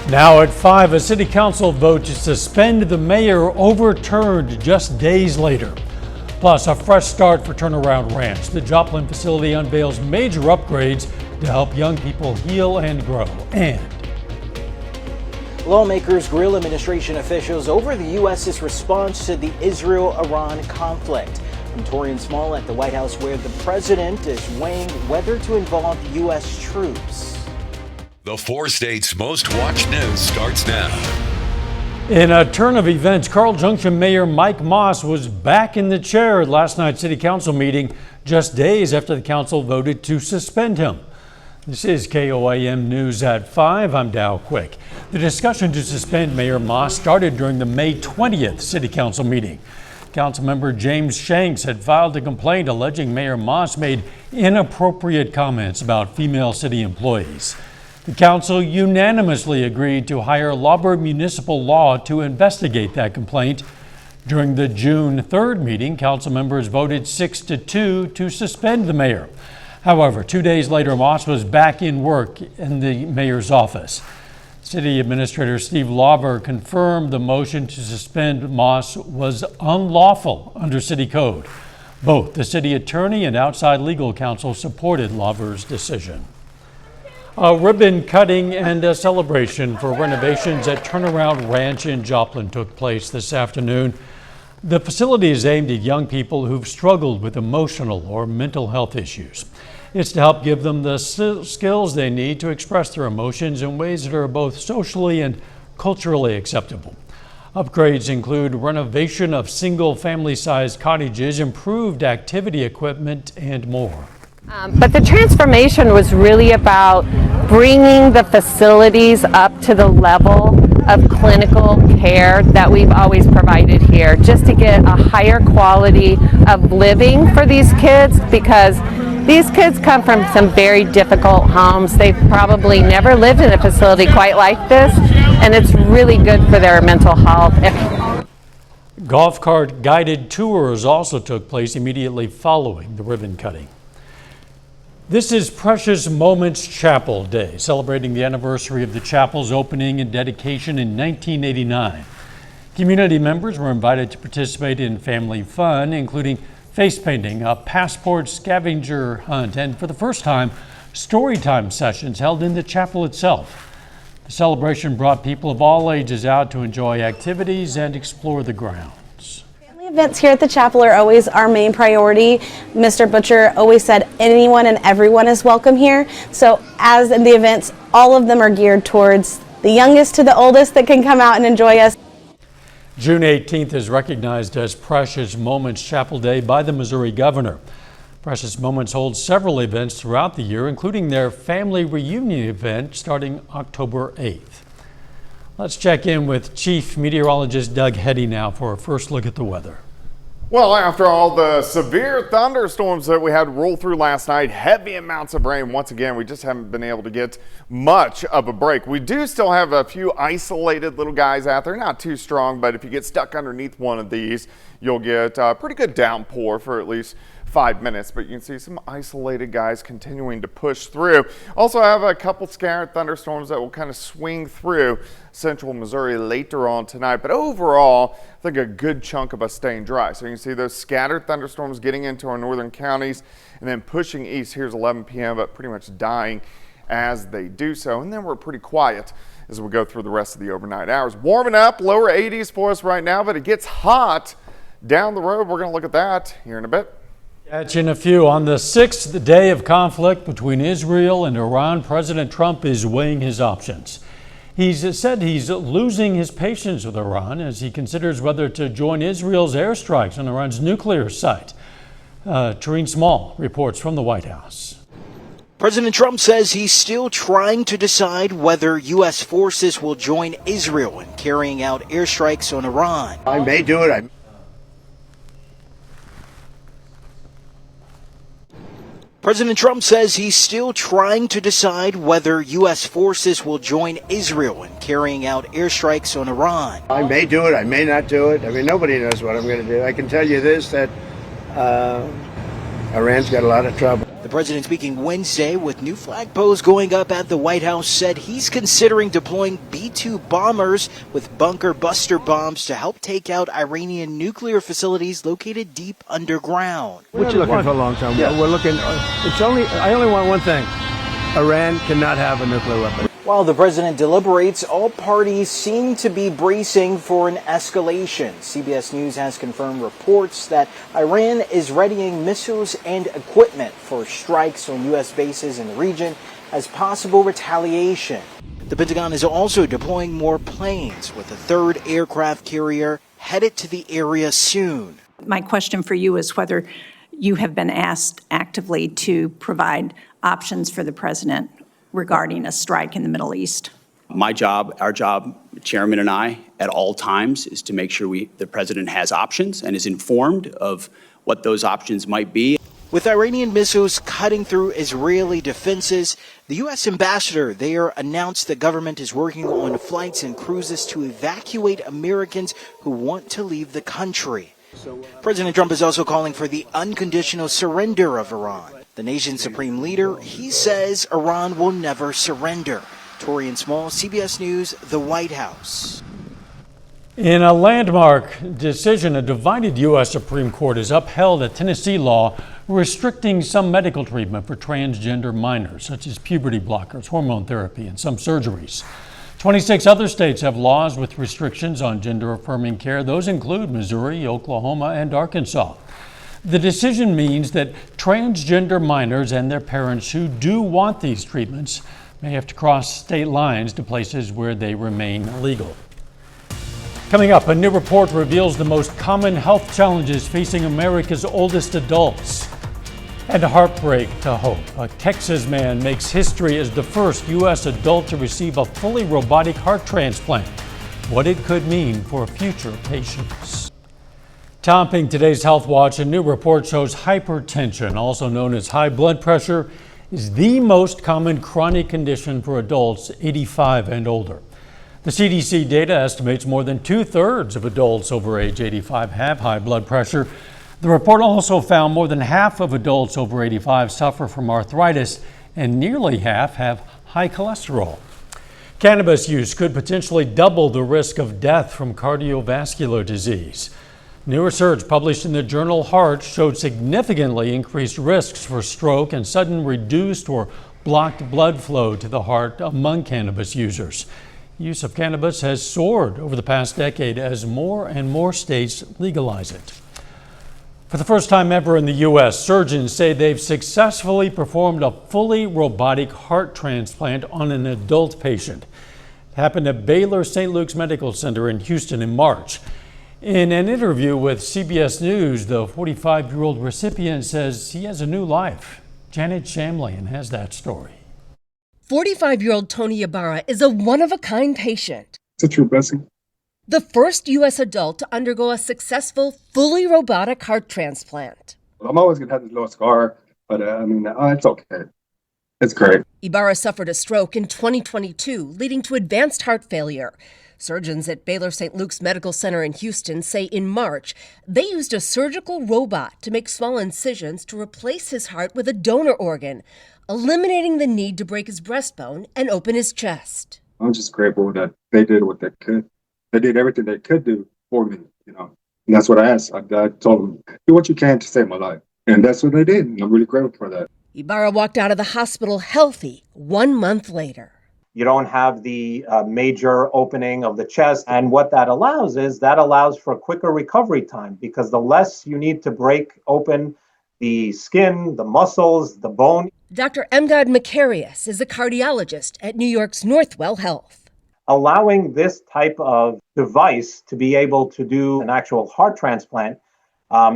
Now at 5, a city council vote to suspend the mayor overturned just days later. Plus, a fresh start for Turnaround Ranch. The Joplin facility unveils major upgrades to help young people heal and grow. And lawmakers grill administration officials over the U.S.'s response to the Israel-Iran conflict. I'm Torian Small at the White House, where the president is weighing whether to involve U.S. troops. The 4 states' most watched news starts now. In a turn of events, Carl Junction Mayor Mike Moss was back in the chair at last night's city council meeting, just days after the council voted to suspend him. This is KOAM News at 5. I'm Dow Quick. The discussion to suspend Mayor Moss started during the May 20th city council meeting. Councilmember James Shanks had filed a complaint alleging Mayor Moss made inappropriate comments about female city employees. The council unanimously agreed to hire Lauber Municipal Law to investigate that complaint. During the June 3rd meeting, council members voted 6-2 to suspend the mayor. However, 2 days later, Moss was back in work in the mayor's office. City Administrator Steve Lauber confirmed the motion to suspend Moss was unlawful under city code. Both the city attorney and outside legal counsel supported Lauber's decision. A ribbon cutting and a celebration for renovations at Turnaround Ranch in Joplin took place this afternoon. The facility is aimed at young people who've struggled with emotional or mental health issues. It's to help give them the skills they need to express their emotions in ways that are both socially and culturally acceptable. Upgrades include renovation of single-family-sized cottages, improved activity equipment, and more. But the transformation was really about bringing the facilities up to the level of clinical care that we've always provided here, just to get a higher quality of living for these kids, because these kids come from some very difficult homes. They've probably never lived in a facility quite like this, and it's really good for their mental health. Golf cart guided tours also took place immediately following the ribbon cutting. This is Precious Moments Chapel Day, celebrating the anniversary of the chapel's opening and dedication in 1989. Community members were invited to participate in family fun, including face painting, a passport scavenger hunt, and for the first time, storytime sessions held in the chapel itself. The celebration brought people of all ages out to enjoy activities and explore the grounds. Events here at the chapel are always our main priority. Mr. Butcher always said anyone and everyone is welcome here. So as in the events, all of them are geared towards the youngest to the oldest that can come out and enjoy us. June 18th is recognized as Precious Moments Chapel Day by the Missouri governor. Precious Moments holds several events throughout the year, including their family reunion event starting October 8th. Let's check in with Chief Meteorologist Doug Heddy now for a first look at the weather. Well, after all the severe thunderstorms that we had roll through last night, heavy amounts of rain, once again, we just haven't been able to get much of a break. We do still have a few isolated little guys out there, not too strong, but if you get stuck underneath one of these, you'll get a pretty good downpour for at least 5 minutes, but you can see some isolated guys continuing to push through. Also have a couple scattered thunderstorms that will kind of swing through central Missouri later on tonight, but overall I think a good chunk of us staying dry. So you can see those scattered thunderstorms getting into our northern counties and then pushing east. Here's 11 p.m. but pretty much dying as they do so, and then we're pretty quiet as we go through the rest of the overnight hours. Warming up, lower 80s for us right now, but it gets hot down the road. We're going to look at that here in a bit. Catch in a few. On the 6th day of conflict between Israel and Iran, President Trump is weighing his options. He's said he's losing his patience with Iran as he considers whether to join Israel's airstrikes on Iran's nuclear site. Torian Small reports from the White House. President Trump says he's still trying to decide whether U.S. forces will join Israel in carrying out airstrikes on Iran. I may do it. President Trump says he's still trying to decide whether U.S. forces will join Israel in carrying out airstrikes on Iran. I may do it, I may not do it. I mean, nobody knows what I'm going to do. I can tell you this, that Iran's got a lot of trouble. The president, speaking Wednesday with new flagpoles going up at the White House, said he's considering deploying B-2 bombers with bunker buster bombs to help take out Iranian nuclear facilities located deep underground. We're looking for a long time. Yeah. We're looking. I only want one thing. Iran cannot have a nuclear weapon. While the president deliberates, all parties seem to be bracing for an escalation. CBS News has confirmed reports that Iran is readying missiles and equipment for strikes on U.S. bases in the region as possible retaliation. The Pentagon is also deploying more planes, with a third aircraft carrier headed to the area soon. My question for you is whether you have been asked actively to provide options for the president regarding a strike in the Middle East. My job, our job, Chairman and I, at all times, is to make sure the president has options and is informed of what those options might be. With Iranian missiles cutting through Israeli defenses, the U.S. ambassador there announced the government is working on flights and cruises to evacuate Americans who want to leave the country. President Trump is also calling for the unconditional surrender of Iran. The nation's supreme leader, he says Iran will never surrender. Torian Small, CBS News, the White House. In a landmark decision, a divided U.S. Supreme Court has upheld a Tennessee law restricting some medical treatment for transgender minors, such as puberty blockers, hormone therapy, and some surgeries. 26 other states have laws with restrictions on gender-affirming care. Those include Missouri, Oklahoma, and Arkansas. The decision means that transgender minors and their parents who do want these treatments may have to cross state lines to places where they remain legal. Coming up, a new report reveals the most common health challenges facing America's oldest adults. And heartbreak to hope. A Texas man makes history as the first U.S. adult to receive a fully robotic heart transplant. What it could mean for future patients. Topping today's Health Watch, a new report shows hypertension, also known as high blood pressure, is the most common chronic condition for adults 85 and older. The CDC data estimates more than 2/3 of adults over age 85 have high blood pressure. The report also found more than half of adults over 85 suffer from arthritis, and nearly half have high cholesterol. Cannabis use could potentially double the risk of death from cardiovascular disease. New research published in the journal Heart showed significantly increased risks for stroke and sudden reduced or blocked blood flow to the heart among cannabis users. Use of cannabis has soared over the past decade as more and more states legalize it. For the first time ever in the U.S., surgeons say they've successfully performed a fully robotic heart transplant on an adult patient. It happened at Baylor St. Luke's Medical Center in Houston in March. In an interview with CBS News, the 45-year-old recipient says he has a new life. Janet Shamlian has that story. 45-year-old Tony Ibarra is a one-of-a-kind patient. It's a true blessing. The first U.S. adult to undergo a successful, fully robotic heart transplant. I'm always going to have this little scar, but it's okay. It's great. Ibarra suffered a stroke in 2022, leading to advanced heart failure. Surgeons at Baylor St. Luke's Medical Center in Houston say in March, they used a surgical robot to make small incisions to replace his heart with a donor organ, eliminating the need to break his breastbone and open his chest. I'm just grateful that they did what they could. They did everything they could do for me, and that's what I asked. I told them, do what you can to save my life. And that's what they did, and I'm really grateful for that. Ibarra walked out of the hospital healthy 1 month later. You don't have the major opening of the chest. And what that allows for a quicker recovery time, because the less you need to break open the skin, the muscles, the bone. Dr. Emdad Makarios is a cardiologist at New York's Northwell Health. Allowing this type of device to be able to do an actual heart transplant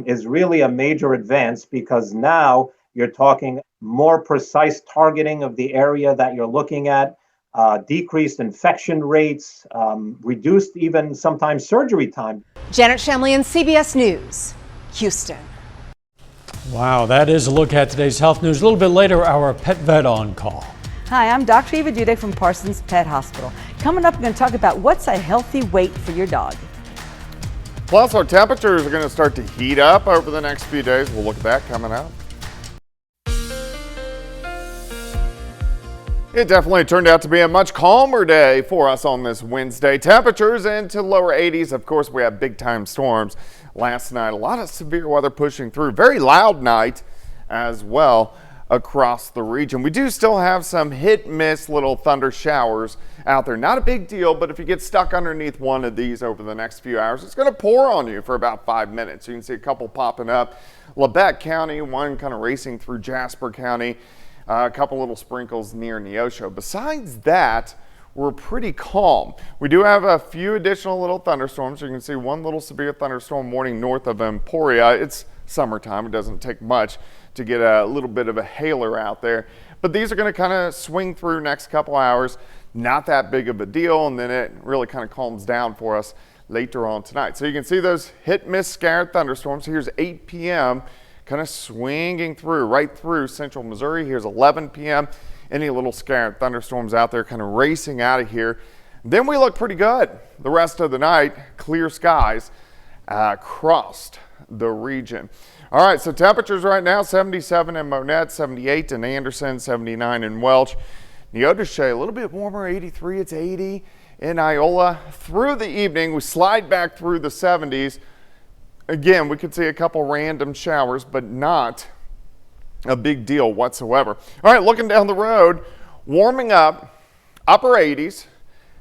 is really a major advance, because now you're talking more precise targeting of the area that you're looking at. Decreased infection rates, reduced even sometimes surgery time. Janet Shamlian, CBS News, Houston. Wow, that is a look at today's health news. A little bit later, our pet vet on call. Hi, I'm Dr. Eva Dudek from Parsons Pet Hospital. Coming up, we're going to talk about what's a healthy weight for your dog. Plus, our temperatures are going to start to heat up over the next few days. We'll look at that coming up. It definitely turned out to be a much calmer day for us on this Wednesday. Temperatures into lower 80s. Of course, we had big time storms last night. A lot of severe weather pushing through. Very loud night as well across the region. We do still have some hit miss little thunder showers out there. Not a big deal, but if you get stuck underneath one of these over the next few hours, it's going to pour on you for about 5 minutes. You can see a couple popping up. Labette County, one kind of racing through Jasper County. A couple little sprinkles near Neosho. Besides that, we're pretty calm. We do have a few additional little thunderstorms. You can see one little severe thunderstorm warning north of Emporia. It's summertime. It doesn't take much to get a little bit of a hailer out there. But these are going to kind of swing through next couple hours. Not that big of a deal. And then it really kind of calms down for us later on tonight. So you can see those hit-miss scattered thunderstorms. Here's 8 p.m. kind of swinging through right through central Missouri. Here's 11 p.m. Any little scattered thunderstorms out there kind of racing out of here. Then we look pretty good. The rest of the night, clear skies across the region. All right, so temperatures right now, 77 in Monette, 78 in Anderson, 79 in Welch. Neodesha, a little bit warmer, 83, it's 80 in Iola. Through the evening, we slide back through the 70s. Again, we could see a couple random showers, but not a big deal whatsoever. All right, looking down the road, warming up, upper 80s.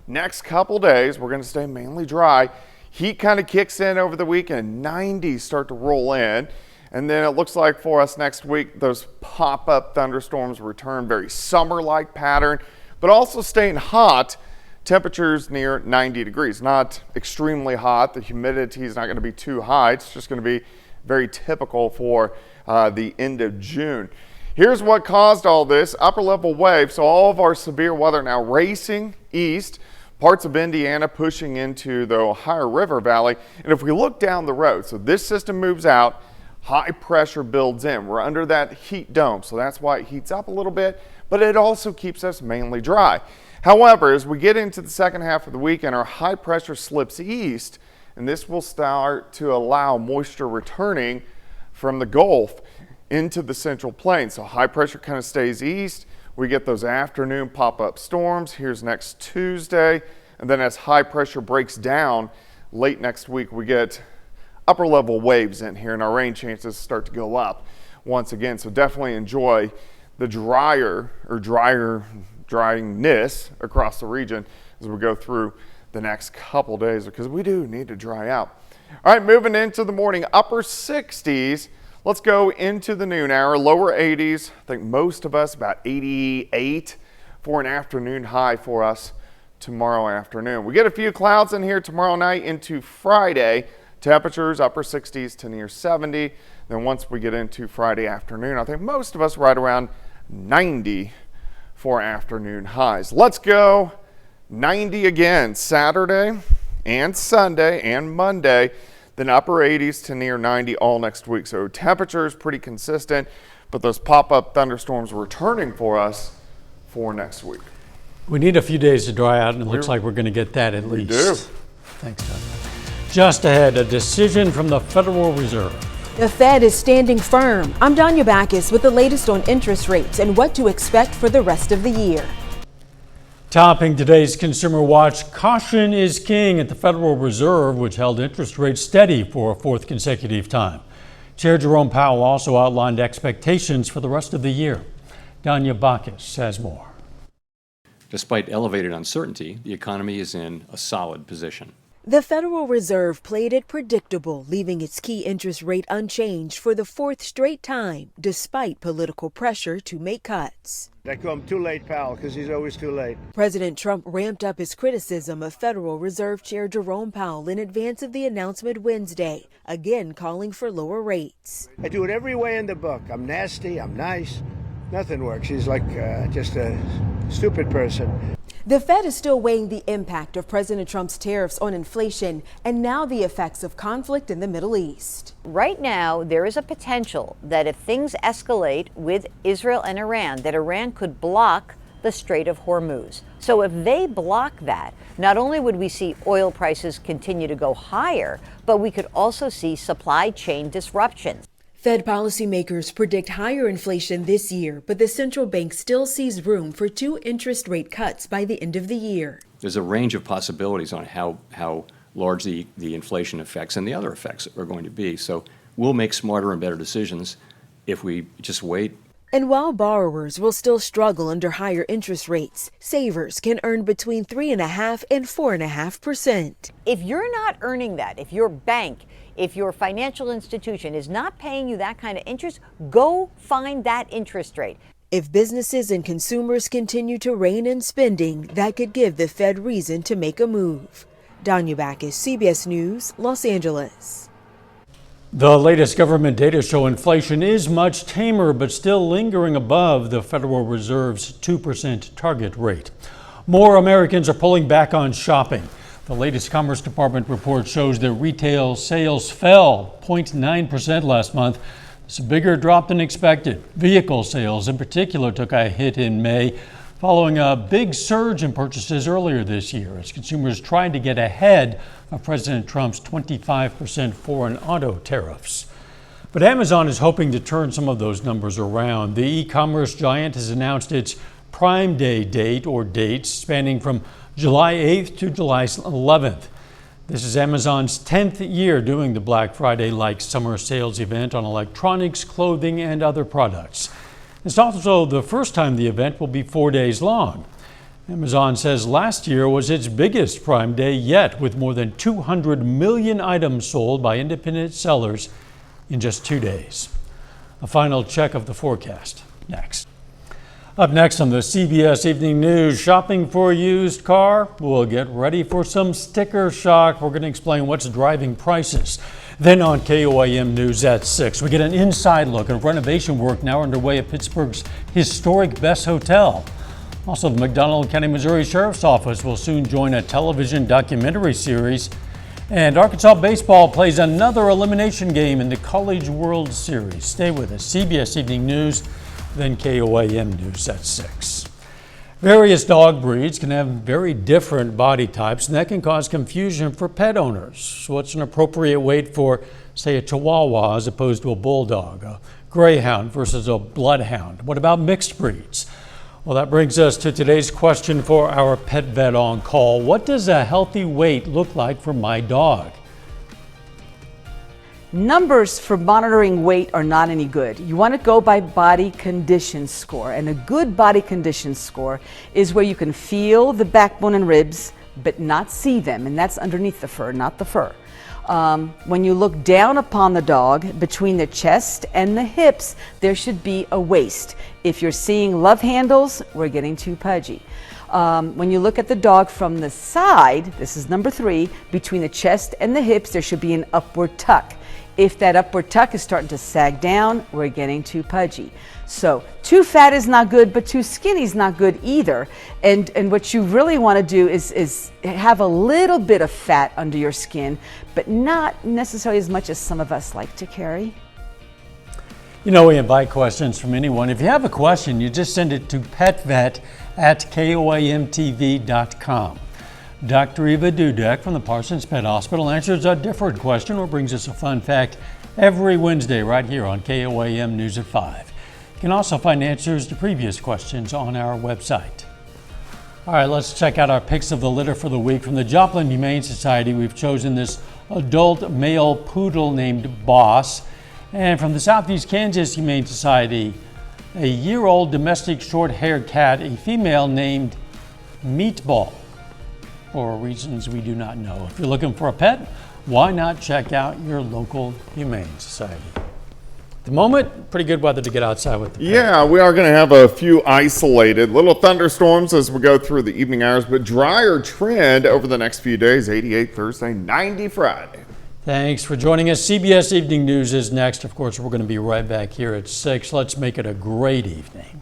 Next couple days, we're going to stay mainly dry. Heat kind of kicks in over the weekend. 90s start to roll in. And then it looks like for us next week, those pop-up thunderstorms return. Very summer-like pattern, but also staying hot. Temperatures near 90 degrees. Not extremely hot. The humidity is not going to be too high. It's just going to be very typical for the end of June. Here's what caused all this. Upper level wave. So all of our severe weather now racing east. Parts of Indiana pushing into the Ohio River Valley. And if we look down the road, so this system moves out, high pressure builds in. We're under that heat dome, so that's why it heats up a little bit, but it also keeps us mainly dry. However, as we get into the second half of the weekend, our high pressure slips east, and this will start to allow moisture returning from the Gulf into the Central Plains. So high pressure kind of stays east. We get those afternoon pop-up storms. Here's next Tuesday. And then as high pressure breaks down late next week, we get upper level waves in here and our rain chances start to go up once again. So definitely enjoy the dryness across the region as we go through the next couple days, because we do need to dry out. All right, moving into the morning, upper 60s. Let's go into the noon hour, lower 80s. I think most of us about 88 for an afternoon high for us tomorrow afternoon. We get a few clouds in here tomorrow night into Friday. Temperatures upper 60s to near 70. Then once we get into Friday afternoon, I think most of us right around 90 for afternoon highs. Let's go 90 again Saturday and Sunday and Monday. Then upper 80s to near 90 all next week. So temperatures pretty consistent, but those pop-up thunderstorms returning for us for next week. We need a few days to dry out, and it looks like we're going to get that at least. We do. Thanks, Doug. Just ahead, a decision from the Federal Reserve. The Fed is standing firm. I'm Danya Backus with the latest on interest rates and what to expect for the rest of the year. Topping today's Consumer Watch, caution is king at the Federal Reserve, which held interest rates steady for a fourth consecutive time. Chair Jerome Powell also outlined expectations for the rest of the year. Danya Backus has more. Despite elevated uncertainty, the economy is in a solid position. The Federal Reserve played it predictable, leaving its key interest rate unchanged for the fourth straight time, despite political pressure to make cuts. They call him too late, pal, because he's always too late. President Trump ramped up his criticism of Federal Reserve Chair Jerome Powell in advance of the announcement Wednesday, again calling for lower rates. I do it every way in the book. I'm nasty, I'm nice. Nothing works. He's like just a stupid person. The Fed is still weighing the impact of President Trump's tariffs on inflation and now the effects of conflict in the Middle East. Right now, there is a potential that if things escalate with Israel and Iran, that Iran could block the Strait of Hormuz. So if they block that, not only would we see oil prices continue to go higher, but we could also see supply chain disruptions. Fed policymakers predict higher inflation this year, but the central bank still sees room for 2 interest rate cuts by the end of the year. There's a range of possibilities on how large the inflation effects and the other effects are going to be. So we'll make smarter and better decisions if we just wait. And while borrowers will still struggle under higher interest rates, savers can earn between 3.5% and 4.5%. If you're not earning that, if your bank, if your financial institution is not paying you that kind of interest, go find that interest rate. If businesses and consumers continue to rein in spending, that could give the Fed reason to make a move. Danya Backus, CBS News, Los Angeles. The latest government data show inflation is much tamer, but still lingering above the Federal Reserve's 2% target rate. More Americans are pulling back on shopping. The latest Commerce Department report shows that retail sales fell 0.9% last month. It's a bigger drop than expected. Vehicle sales in particular took a hit in May, following a big surge in purchases earlier this year as consumers tried to get ahead of President Trump's 25% foreign auto tariffs. But Amazon is hoping to turn some of those numbers around. The e-commerce giant has announced its Prime Day date or dates spanning from July 8th to July 11th. This is Amazon's 10th year doing the Black Friday-like summer sales event on electronics, clothing, and other products. It's also the first time the event will be 4 days long. Amazon says last year was its biggest Prime Day yet, with more than 200 million items sold by independent sellers in just 2 days. A final check of the forecast next. Up next on the CBS Evening News, shopping for a used car? We'll get ready for some sticker shock. We're going to explain what's driving prices. Then on KOAM News at 6, we get an inside look at renovation work now underway at Pittsburgh's historic Best Hotel. Also, the McDonald County, Missouri Sheriff's Office will soon join a television documentary series. And Arkansas baseball plays another elimination game in the College World Series. Stay with us. CBS Evening News, then KOAM News at 6. Various dog breeds can have very different body types, and that can cause confusion for pet owners. What's an appropriate weight for, say, a Chihuahua as opposed to a Bulldog, a Greyhound versus a Bloodhound? What about mixed breeds? Well, that brings us to today's question for our pet vet on call. What does a healthy weight look like for my dog? Numbers for monitoring weight are not any good. You want to go by body condition score, and a good body condition score is where you can feel the backbone and ribs but not see them, and that's underneath the fur, not the fur. When you look down upon the dog, between the chest and the hips, there should be a waist. If you're seeing love handles, we're getting too pudgy. When you look at the dog from the side, this is number 3, between the chest and the hips, there should be an upward tuck. If that upward tuck is starting to sag down, we're getting too pudgy. So too fat is not good, but too skinny is not good either. And what you really want to do is have a little bit of fat under your skin, but not necessarily as much as some of us like to carry. You know, we invite questions from anyone. If you have a question, you just send it to petvet@koamtv.com. Dr. Eva Dudek from the Parsons Pet Hospital answers a different question or brings us a fun fact every Wednesday right here on KOAM News at 5. You can also find answers to previous questions on our website. All right, let's check out our picks of the litter for the week. From the Joplin Humane Society, we've chosen this adult male poodle named Boss. And from the Southeast Kansas Humane Society, a year-old domestic short-haired cat, a female named Meatball, for reasons we do not know. If you're looking for a pet, why not check out your local Humane Society? At the moment, pretty good weather to get outside with the pet. Yeah, we are going to have a few isolated little thunderstorms as we go through the evening hours, but drier trend over the next few days. 88 Thursday, 90 Friday. Thanks for joining us. CBS Evening News is next. Of course, we're going to be right back here at 6. Let's make it a great evening.